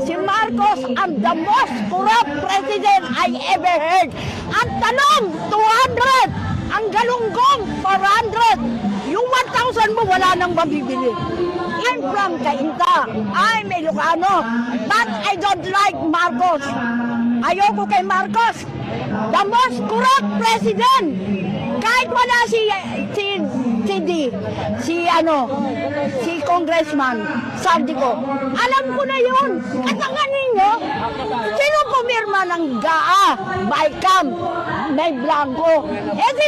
Si Marcos ang the most corrupt president I ever heard. Ang talong, 200. Ang galunggong, 400. Yung 1,000 mo, wala nang mabibili. I'm from Cainta. I'm Ilocano. But I don't like Marcos. Ayoko kay Marcos. The most corrupt president. Kahit wala si Congressman Sardico. Alam ko na yun. Katangan ninyo, sino pumirma ng GAA, BICAM, May Blanco?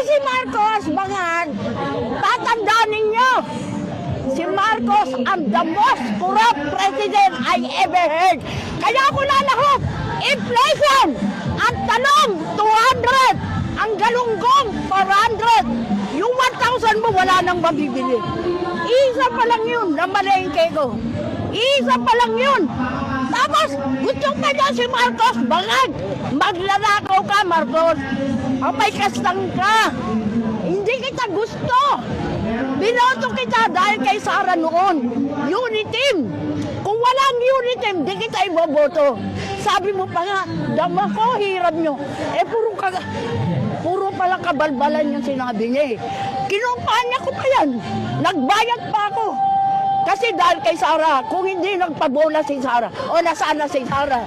Si Marcos, bangad, tatandaan ninyo. Si Marcos ang the most corrupt president I ever heard. Kaya ako lalahok, inflation, ang talong, 200. Ang galunggong, 400. Yung 1,000 mo, wala nang mabibili. Isa pa lang yun, na malengke ko. Isa pa lang yun. Tapos, gusto pa niya si Marcos, bangag. Maglalakaw ka, Marcos. May kastang ka. Hindi kita gusto. Binoto kita dahil kay Sara noon. Uniteam. Kung walang uniteam, di kita iboboto. Sabi mo pa nga, dama ko, hirap nyo. Puro pala kabalbalan yung sinabi niya eh. Kinumpanya ko pa yan. Nagbayad pa ako. Kasi dahil kay Sara, kung hindi nagpabola si Sara, o nasaan na si Sara,